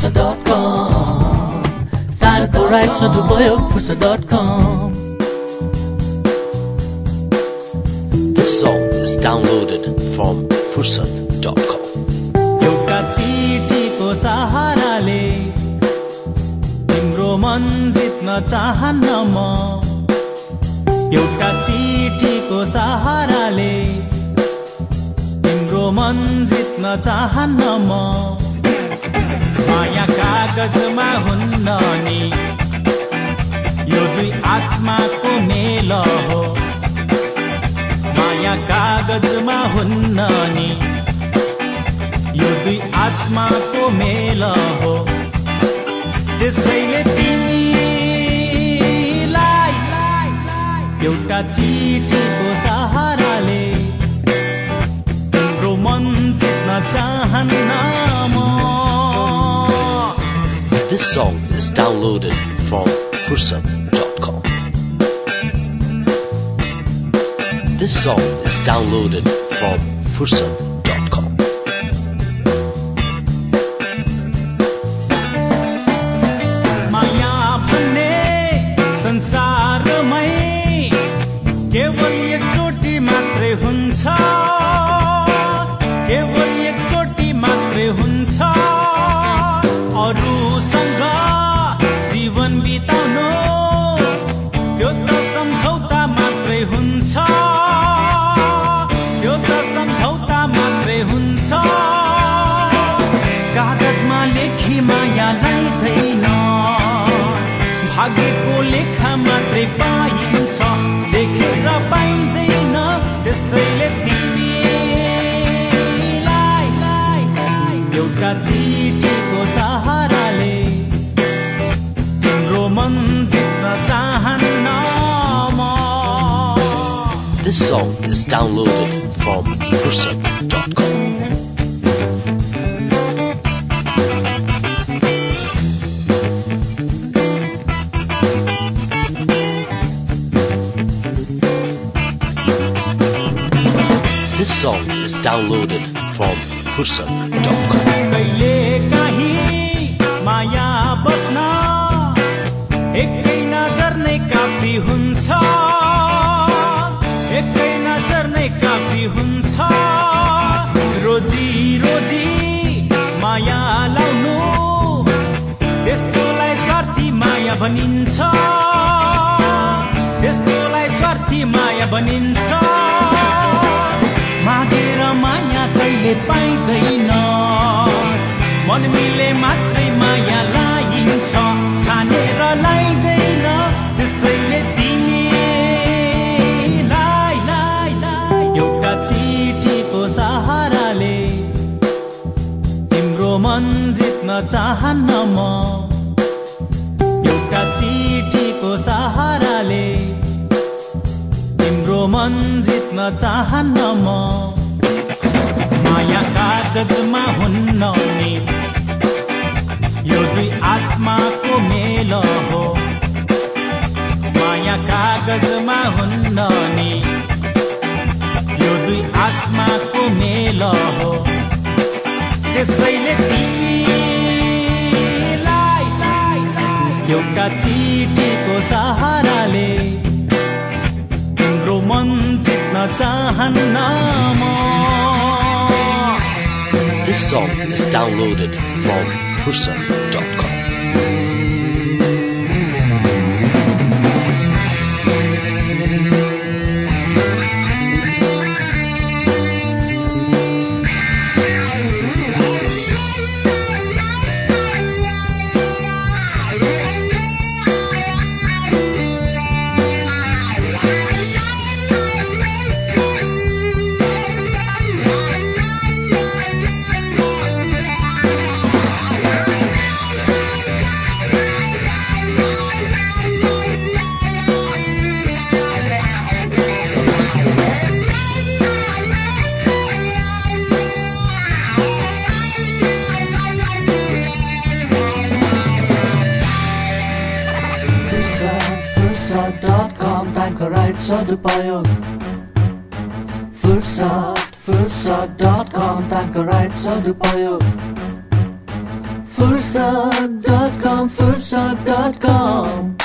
fursat.com. तानको right सदुपयोग fursat.com. This song is downloaded from fursat.com. एउटा चिठीको सहाराले तिम्रो मन जित्न चाहन्न म, एउटा चिठीको सहाराले तिम्रो मन जित्न चाहन्न म। माया कागजमा हुन्न नि, यो दुई आत्माको मेल हो। माया कागजमा हुन्न नि, यो दुई आत्माको मेल हो। त्यसैले तिमीलाई एउटा चिठीको सहाराले तिम्रो मन जित्न चाहन्न म। This song is downloaded from fursat.com. This song is downloaded from fursat.com. माया भन्ने संसारमै केवल एकचोटि मात्रै हुन्छ, केवल एकचोटि मात्रै हुन्छ। अरूसँग जीवन बिताउनु त्यो त सम्झौता मात्रै हुन्छ, त्यो त सम्झौता मात्रै हुन्छ। कागजमा लेखी माया लाइदैन, भाग्यको लेखा मात्रै पाइन्छ, लेखेर पाइँदैन। त्यसैले तिमीलाई एउटा चिठीको सहाराले तिम्रो मन जित्न चाहन्न म। This song is downloaded from fursat.com. This song is downloaded from fursat.com. कहिले काहीँ माया बस्न एकै नजर नै काफी हुन्छ, एकै नजर नै काफी हुन्छ। रोजी रोजी माया लाउनु त्यस्तोलाई स्वार्थी माया भनिन्छ, त्यस्तोलाई स्वार्थी माया भनिन्छ। मागेर माया कहिले पाइँदैन, मन मिले मात्रै माया लाइन्छ, छानेर लाइँदैन। त्यसैले तिमीलाई एउटा चिठीको सहाराले तिम्रो मन जित्न चाहन्न म, एउटा चिठीको सहाराले तिम्रो मन जित्न चाहन्न म। माया कागजमा हुन्न नि, यो दुई आत्माको मेल हो। माया कागजमा हुन्न नि, यो दुई आत्माको मेल हो। त्यसैले तिमीलाई एउटा चिठीको सहाराले तिम्रो मन जित्न चाहन्न म। This song is downloaded from fursat.com. fursat.com तानको राइट सदुपयोग fursat.com तानको राइट सदुपयोग Fursat.com, Fursat.com.